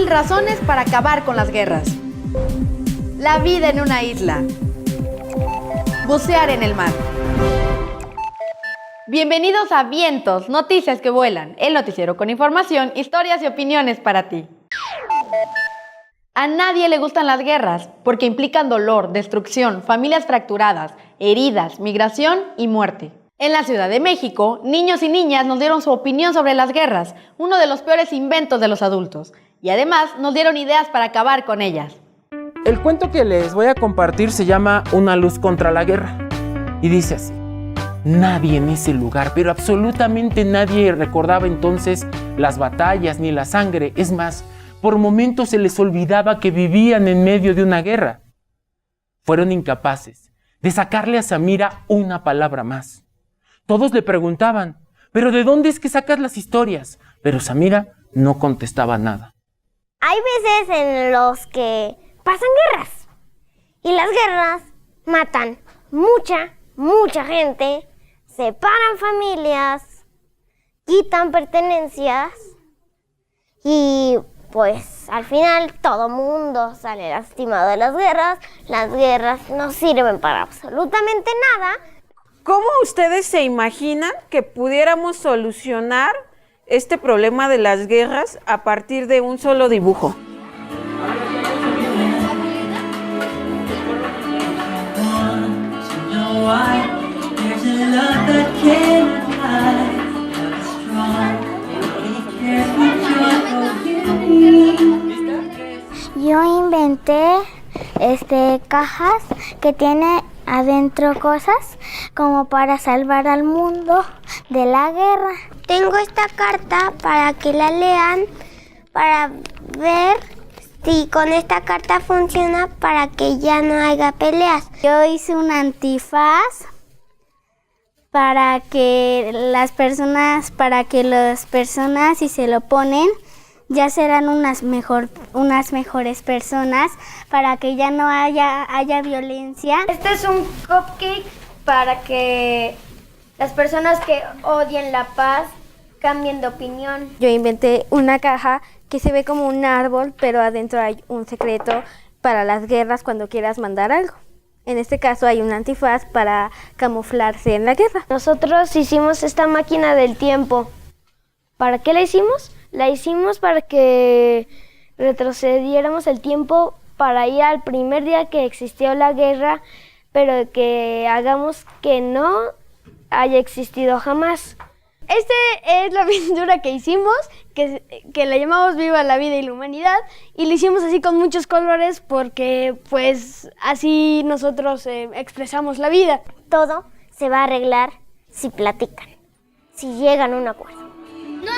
razones para acabar con las guerras. La vida en una isla. Bucear en el mar. Bienvenidos a Vientos, noticias que vuelan, el noticiero con información, historias y opiniones para ti. A nadie le gustan las guerras porque implican dolor, destrucción, familias fracturadas, heridas, migración y muerte. En la Ciudad de México, niños y niñas nos dieron su opinión sobre las guerras, uno de los peores inventos de los adultos, y además nos dieron ideas para acabar con ellas. El cuento que les voy a compartir se llama Una luz contra la guerra, y dice así. Nadie en ese lugar, pero absolutamente nadie recordaba entonces las batallas ni la sangre. Es más, por momentos se les olvidaba que vivían en medio de una guerra. Fueron incapaces de sacarle a Samira una palabra más. Todos le preguntaban, ¿pero de dónde es que sacas las historias? Pero Samira no contestaba nada. Hay veces en los que pasan guerras y las guerras matan mucha gente, separan familias, quitan pertenencias y pues al final todo mundo sale lastimado de las guerras. Las guerras no sirven para absolutamente nada. ¿Cómo ustedes se imaginan que pudiéramos solucionar este problema de las guerras a partir de un solo dibujo? Yo inventé cajas que tiene adentro cosas como para salvar al mundo de la guerra. Tengo esta carta para que la lean, para ver si con esta carta funciona para que ya no haya peleas. Yo hice un antifaz para que las personas si se lo ponen ya serán unas mejores personas, para que ya no haya violencia. Este es un cupcake para que las personas que odian la paz cambien de opinión. Yo inventé una caja que se ve como un árbol, pero adentro hay un secreto para las guerras cuando quieras mandar algo. En este caso hay un antifaz para camuflarse en la guerra. Nosotros hicimos esta máquina del tiempo. ¿Para qué la hicimos? La hicimos para que retrocediéramos el tiempo para ir al primer día que existió la guerra, pero que hagamos que no haya existido jamás. Esta es la pintura que hicimos, que la llamamos Viva la Vida y la Humanidad, y la hicimos así con muchos colores porque pues así nosotros expresamos la vida. Todo se va a arreglar si platican, si llegan a un acuerdo. ¡No!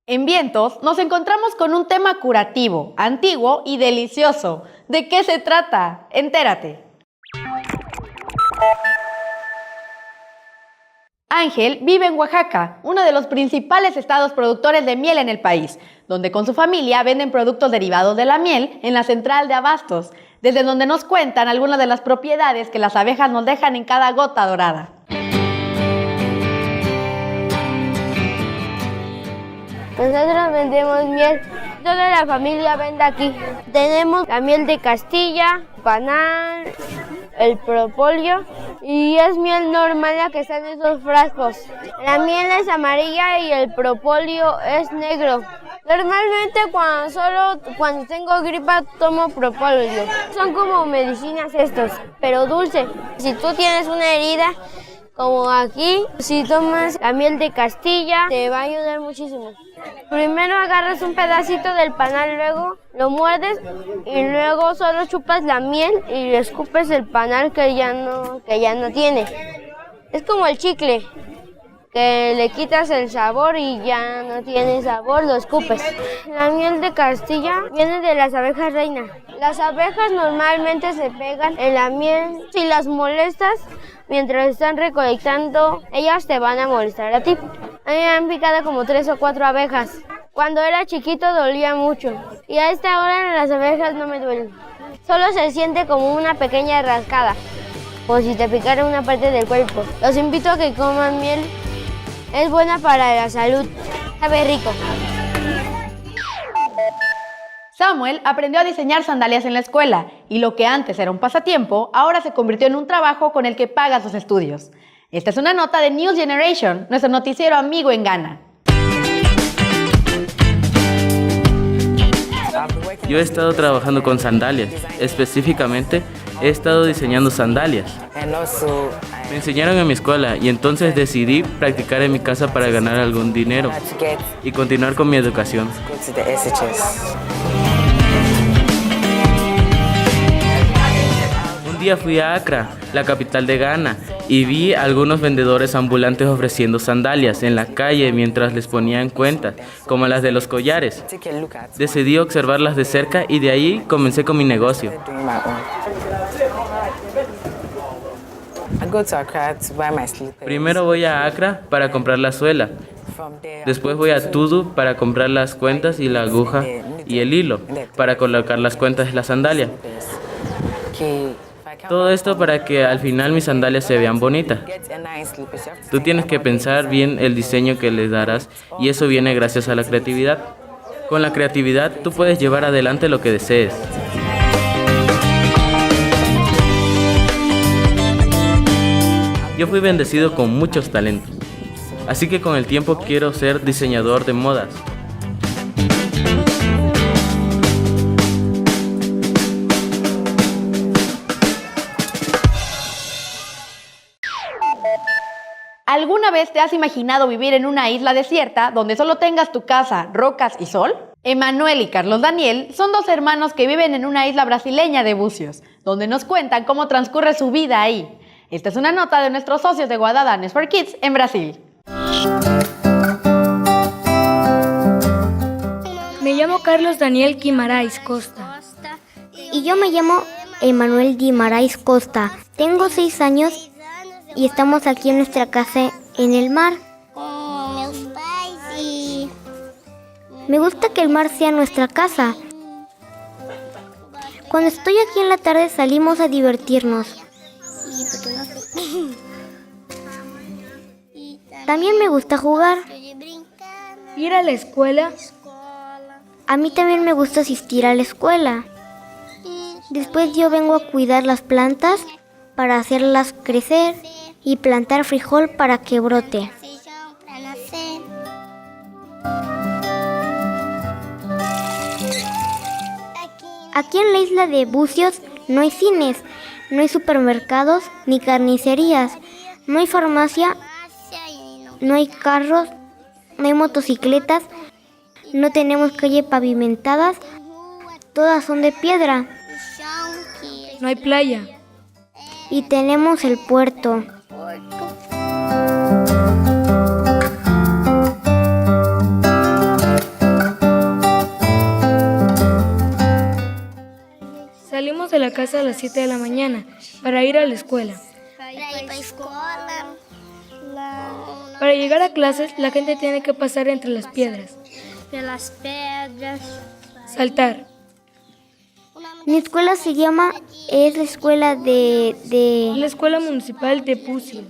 En Vientos nos encontramos con un tema curativo, antiguo y delicioso. ¿De qué se trata? Entérate. Ángel vive en Oaxaca, uno de los principales estados productores de miel en el país, donde con su familia venden productos derivados de la miel en la central de abastos, desde donde nos cuentan algunas de las propiedades que las abejas nos dejan en cada gota dorada. Nosotros vendemos miel, toda la familia vende aquí. Tenemos la miel de Castilla, panal, el propóleo y es miel normal la que está en esos frascos. La miel es amarilla y el propóleo es negro. Normalmente cuando tengo gripa tomo propóleo. Son como medicinas estos, pero dulce. Si tú tienes una herida, como aquí, si tomas la miel de Castilla, te va a ayudar muchísimo. Primero agarras un pedacito del panal, luego lo muerdes y luego solo chupas la miel y le escupes el panal que ya no tiene. Es como el chicle, que le quitas el sabor y ya no tiene sabor, lo escupes. La miel de Castilla viene de las abejas reina. Las abejas normalmente se pegan en la miel. Si las molestas mientras están recolectando, ellas te van a molestar a ti. A mí me han picado como 3 o 4 abejas. Cuando era chiquito dolía mucho y a esta hora las abejas no me duelen. Solo se siente como una pequeña rascada. o si te picara una parte del cuerpo. Los invito a que coman miel. Es buena para la salud. Sabe rico. Samuel aprendió a diseñar sandalias en la escuela y lo que antes era un pasatiempo, ahora se convirtió en un trabajo con el que paga sus estudios. Esta es una nota de News Generation, nuestro noticiero amigo en Ghana. Yo he estado trabajando con sandalias, específicamente he estado diseñando sandalias. Me enseñaron en mi escuela y entonces decidí practicar en mi casa para ganar algún dinero y continuar con mi educación. Un día fui a Accra, la capital de Ghana, y vi a algunos vendedores ambulantes ofreciendo sandalias en la calle mientras les ponían cuentas, como las de los collares. Decidí observarlas de cerca y de ahí comencé con mi negocio. Primero voy a Accra para comprar la suela. Después voy a Tudu para comprar las cuentas y la aguja y el hilo para colocar las cuentas de la sandalia. Todo esto para que al final mis sandalias se vean bonitas. Tú tienes que pensar bien el diseño que les darás y eso viene gracias a la creatividad. Con la creatividad tú puedes llevar adelante lo que desees. Yo fui bendecido con muchos talentos, así que con el tiempo quiero ser diseñador de modas. ¿Alguna vez te has imaginado vivir en una isla desierta donde solo tengas tu casa, rocas y sol? Emanuel y Carlos Daniel son dos hermanos que viven en una isla brasileña de Bucios, donde nos cuentan cómo transcurre su vida ahí. Esta es una nota de nuestros socios de Guadadanes for Kids en Brasil. Me llamo Carlos Daniel Guimarães Costa. Y yo me llamo Emanuel Guimarães Costa. Tengo 6 años y estamos aquí en nuestra casa en el mar. Me gusta que el mar sea nuestra casa. Cuando estoy aquí en la tarde salimos a divertirnos. También me gusta jugar. Ir a la escuela. A mí también me gusta asistir a la escuela. Después yo vengo a cuidar las plantas para hacerlas crecer y plantar frijol para que brote. Aquí en la isla de Bucios no hay cines, no hay supermercados ni carnicerías, no hay farmacia, no hay carros, no hay motocicletas, no tenemos calles pavimentadas, todas son de piedra. No hay playa. Y tenemos el puerto. Salimos de la casa a las 7 de la mañana para ir a la escuela. Para llegar a clases, la gente tiene que pasar entre las piedras. Saltar. Mi escuela es la escuela La escuela municipal de Bucios.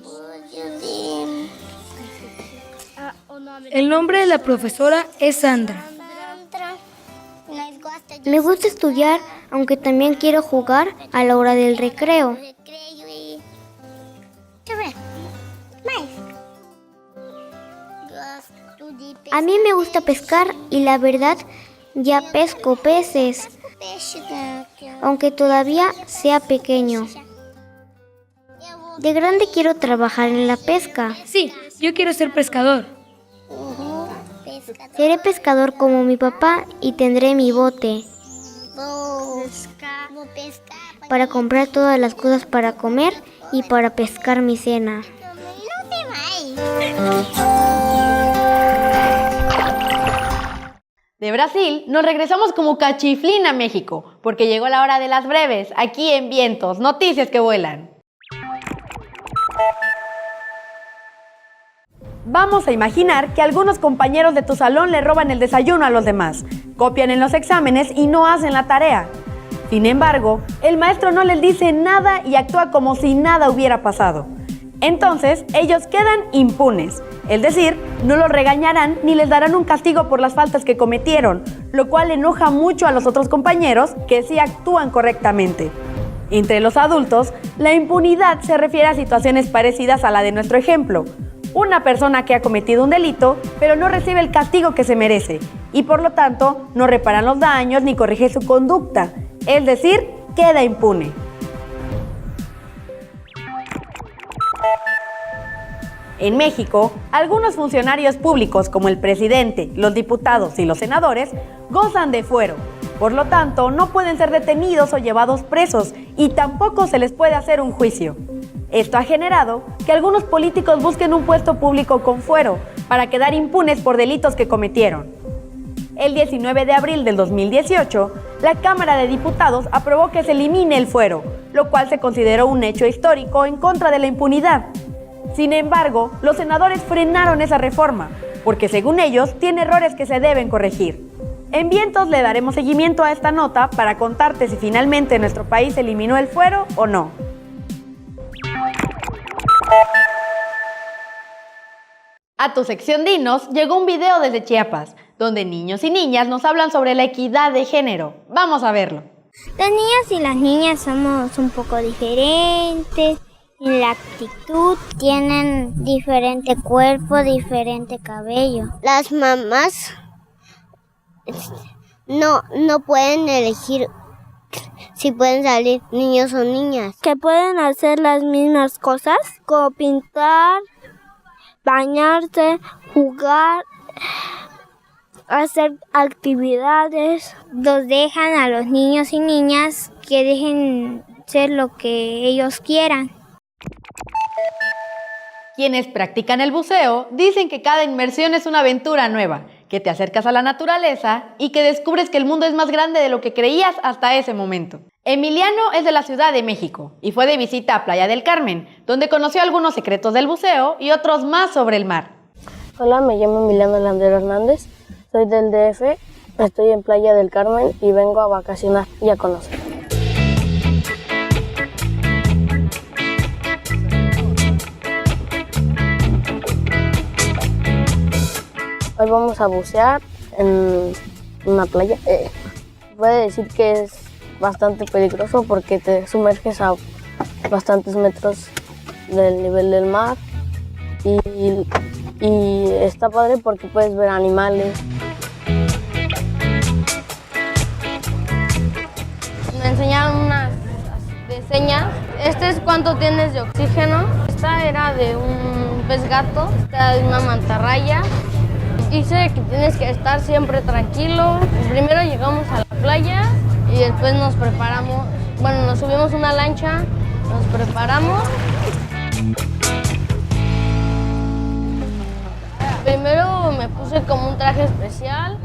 El nombre de la profesora es Sandra. Me gusta estudiar, aunque también quiero jugar a la hora del recreo. A mí me gusta pescar y la verdad ya pesco peces, aunque todavía sea pequeño. De grande quiero trabajar en la pesca. Sí, yo quiero ser pescador. Seré pescador como mi papá y tendré mi bote para comprar todas las cosas para comer y para pescar mi cena. De Brasil nos regresamos como cachiflín a México, porque llegó la hora de las breves, aquí en Vientos, noticias que vuelan. Vamos a imaginar que algunos compañeros de tu salón le roban el desayuno a los demás, copian en los exámenes y no hacen la tarea. Sin embargo, el maestro no les dice nada y actúa como si nada hubiera pasado. Entonces, ellos quedan impunes, es decir, no los regañarán ni les darán un castigo por las faltas que cometieron, lo cual enoja mucho a los otros compañeros que sí actúan correctamente. Entre los adultos, la impunidad se refiere a situaciones parecidas a la de nuestro ejemplo. Una persona que ha cometido un delito, pero no recibe el castigo que se merece, y por lo tanto, no reparan los daños ni corrige su conducta, es decir, queda impune. En México, algunos funcionarios públicos como el presidente, los diputados y los senadores gozan de fuero. Por lo tanto, no pueden ser detenidos o llevados presos y tampoco se les puede hacer un juicio. Esto ha generado que algunos políticos busquen un puesto público con fuero para quedar impunes por delitos que cometieron. El 19 de abril del 2018, la Cámara de Diputados aprobó que se elimine el fuero, lo cual se consideró un hecho histórico en contra de la impunidad. Sin embargo, los senadores frenaron esa reforma, porque según ellos, tiene errores que se deben corregir. En Vientos le daremos seguimiento a esta nota para contarte si finalmente nuestro país eliminó el fuero o no. A tu sección Dinos llegó un video desde Chiapas, donde niños y niñas nos hablan sobre la equidad de género. Vamos a verlo. Las niñas y las niñas somos un poco diferentes. En la actitud tienen diferente cuerpo, diferente cabello. Las mamás no pueden elegir si pueden salir niños o niñas. Que pueden hacer las mismas cosas, como pintar, bañarse, jugar, hacer actividades. Los dejan a los niños y niñas que dejen ser lo que ellos quieran. Quienes practican el buceo dicen que cada inmersión es una aventura nueva, que te acercas a la naturaleza y que descubres que el mundo es más grande de lo que creías hasta ese momento. Emiliano es de la Ciudad de México y fue de visita a Playa del Carmen, donde conoció algunos secretos del buceo y otros más sobre el mar. Hola, me llamo Emiliano Landero Hernández, soy del DF, estoy en Playa del Carmen y vengo a vacacionar y a conocer. Hoy vamos a bucear en una playa. Puede decir que es bastante peligroso porque te sumerges a bastantes metros del nivel del mar y está padre porque puedes ver animales. Me enseñaron unas de señas. Este es cuánto tienes de oxígeno. Esta era de un pez gato, esta de una mantarraya. Dice que tienes que estar siempre tranquilo. Primero llegamos a la playa y después nos preparamos. Bueno, nos subimos a una lancha, nos preparamos. Primero me puse como un traje especial,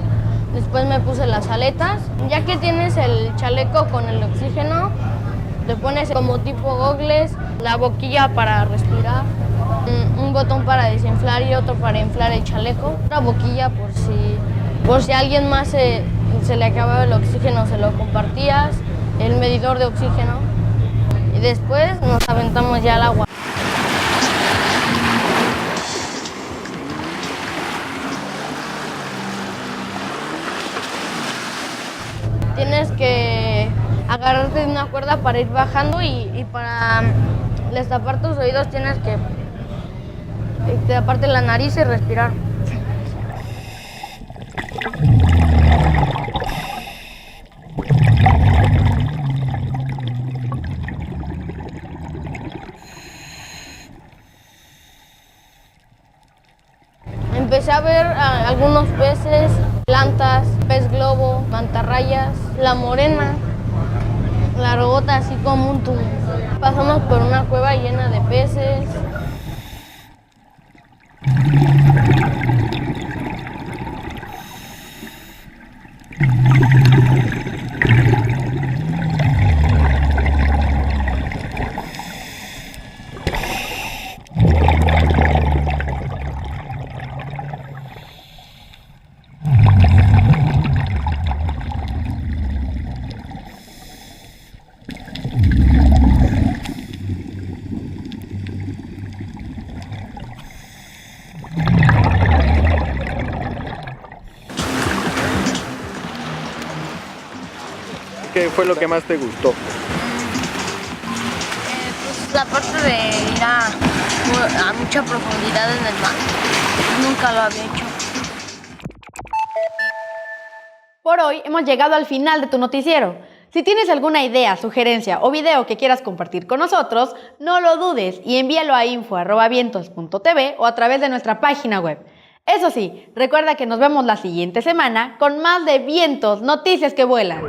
después me puse las aletas. Ya que tienes el chaleco con el oxígeno, te pones como tipo gogles, la boquilla para respirar, un botón para desinflar y otro para inflar el chaleco, una boquilla por si a alguien más se le acababa el oxígeno, se lo compartías, el medidor de oxígeno y después nos aventamos ya al agua. Tienes que agarrarte de una cuerda para ir bajando y para destapar tus oídos tienes que taparte la nariz y respirar. Empecé a ver algunos peces, plantas, pez globo, mantarrayas, la morena, la robota así como un tubo. Pasamos por una cueva llena de peces. ¿Qué fue lo que más te gustó? Pues la parte de ir a mucha profundidad en el mar. Nunca lo había hecho. Por hoy hemos llegado al final de tu noticiero. Si tienes alguna idea, sugerencia o video que quieras compartir con nosotros, no lo dudes y envíalo a info@vientos.tv o a través de nuestra página web. Eso sí, recuerda que nos vemos la siguiente semana con más de Vientos, noticias que vuelan.